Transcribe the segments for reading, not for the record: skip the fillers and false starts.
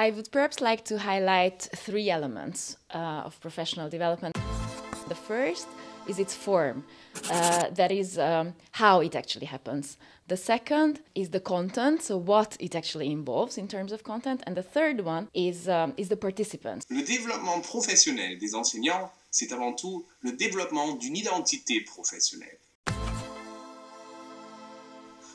I would perhaps like to highlight three elements of professional development. The first is its form, that is how it actually happens. The second is the content, so what it actually involves in terms of content. And the third one is the participants. Le développement professionnel des enseignants, c'est avant tout le développement d'une identité professionnelle.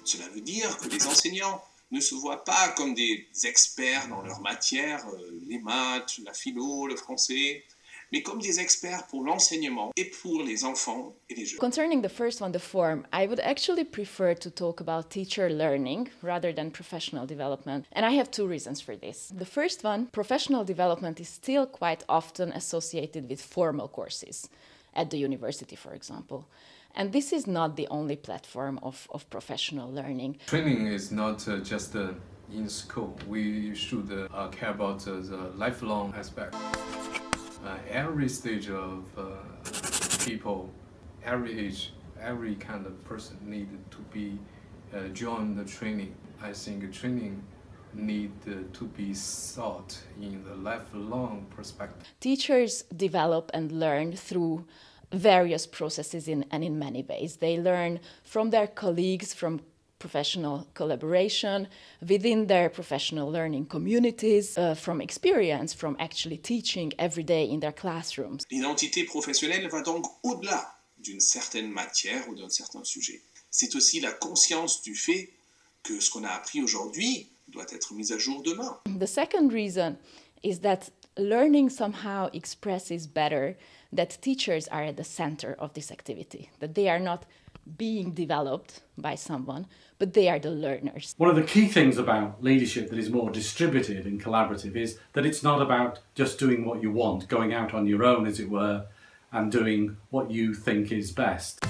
Cela veut dire que les enseignants ne se voient pas comme des experts dans leur matière, les maths, la philo, le français, mais comme des experts pour l'enseignement et pour les enfants et les jeunes. Concerning the first one, the form, I would actually prefer to talk about teacher learning rather than professional development. And I have two reasons for this. The first one, professional development is still quite often associated with formal courses at the university, for example. And this is not the only platform of professional learning. Training is not just in school. We should care about the lifelong aspect. Every stage of people, every age, every kind of person needed to be join the training. I think training need to be sought in the lifelong perspective. Teachers develop and learn through various processes and in many ways. They learn from their colleagues, from professional collaboration, within their professional learning communities, from experience, from actually teaching every day in their classrooms. L'identité professionnelle va donc au-delà d'une certaine matière ou d'un certain sujet. C'est aussi la conscience du fait que ce qu'on a appris aujourd'hui doit être mis à jour demain. The second reason is that learning somehow expresses better that teachers are at the center of this activity, that they are not being developed by someone, but they are the learners. One of the key things about leadership that is more distributed and collaborative is that it's not about just doing what you want, going out on your own, as it were, and doing what you think is best.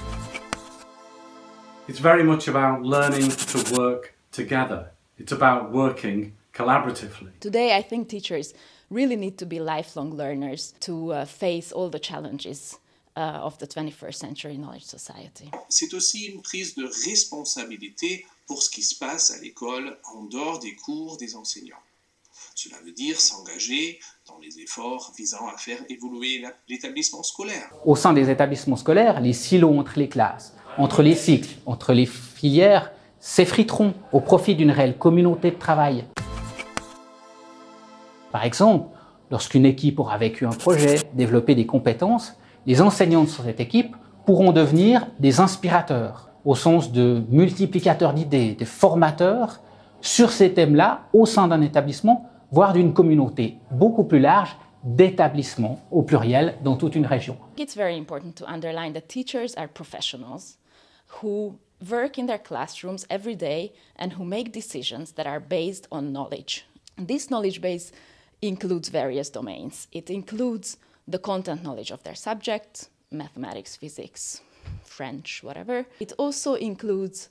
It's very much about learning to work together. It's about working collaboratively. Today, I think teachers really need to be lifelong learners to face all the challenges of the 21st century knowledge society. C'est aussi une prise de responsabilité pour ce qui se passe à l'école en dehors des cours des enseignants. Cela veut dire s'engager dans les efforts visant à faire évoluer l'établissement scolaire. Au sein des établissements scolaires, les silos entre les classes, entre les cycles, entre les filières s'effriteront au profit d'une réelle communauté de travail. Par exemple, lorsqu'une équipe aura vécu un projet, développé des compétences, les enseignants de cette équipe pourront devenir des inspirateurs, au sens de multiplicateurs d'idées, de formateurs sur ces thèmes-là au sein d'un établissement, voire d'une communauté beaucoup plus large d'établissements au pluriel dans toute une région. It's very important to underline that teachers are professionals who work in their classrooms every day and who make decisions that are based on knowledge. This knowledge base includes various domains. It includes the content knowledge of their subject, mathematics, physics, French, whatever. It also includes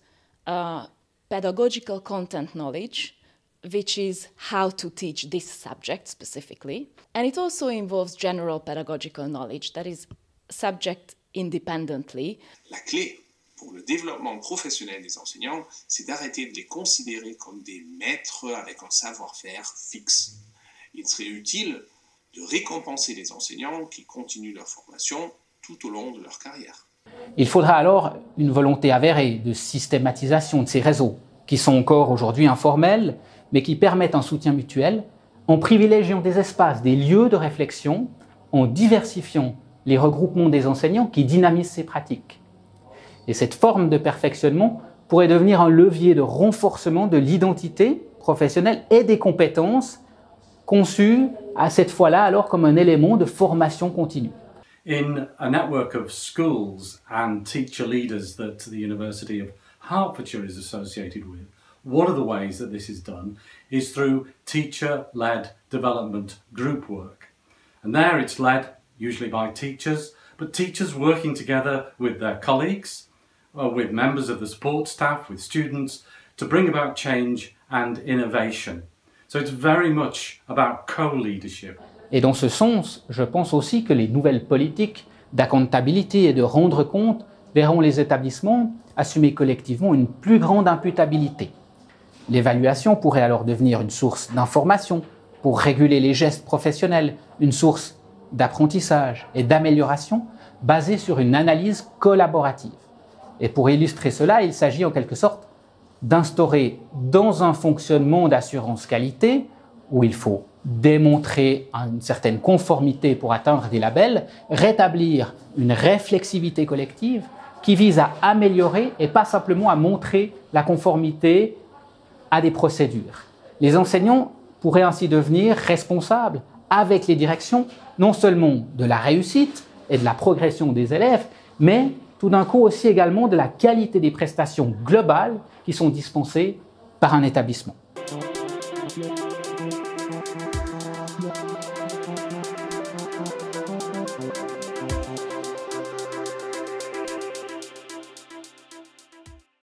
pedagogical content knowledge, which is how to teach this subject specifically. And it also involves general pedagogical knowledge, that is subject independently. La clé pour le développement professionnel des enseignants, c'est d'arrêter de les considérer comme des maîtres avec un savoir-faire fixe. Il serait utile de récompenser les enseignants qui continuent leur formation tout au long de leur carrière. Il faudra alors une volonté avérée de systématisation de ces réseaux, qui sont encore aujourd'hui informels, mais qui permettent un soutien mutuel, en privilégiant des espaces, des lieux de réflexion, en diversifiant les regroupements des enseignants qui dynamisent ces pratiques. Et cette forme de perfectionnement pourrait devenir un levier de renforcement de l'identité professionnelle et des compétences conçues à cette fois-là alors comme un élément de formation continue. In a network of schools and teacher leaders that the University of Hertfordshire is associated with, one of the ways that this is done is through teacher-led development group work. And there it's led usually by teachers, but teachers working together with their colleagues, with members of the support staff, with students, to bring about change and innovation. So it's very much about co-leadership. Et dans ce sens, je pense aussi que les nouvelles politiques d'accountability et de rendre compte verront les établissements assumer collectivement une plus grande imputabilité. L'évaluation pourrait alors devenir une source d'information, pour réguler les gestes professionnels, une source d'apprentissage et d'amélioration basée sur une analyse collaborative. Et pour illustrer cela, il s'agit en quelque sorte d'instaurer dans un fonctionnement d'assurance qualité, où il faut démontrer une certaine conformité pour atteindre des labels, rétablir une réflexivité collective qui vise à améliorer et pas simplement à montrer la conformité à des procédures. Les enseignants pourraient ainsi devenir responsables avec les directions non seulement de la réussite et de la progression des élèves, mais tout d'un coup aussi également de la qualité des prestations globales qui sont dispensées par un établissement.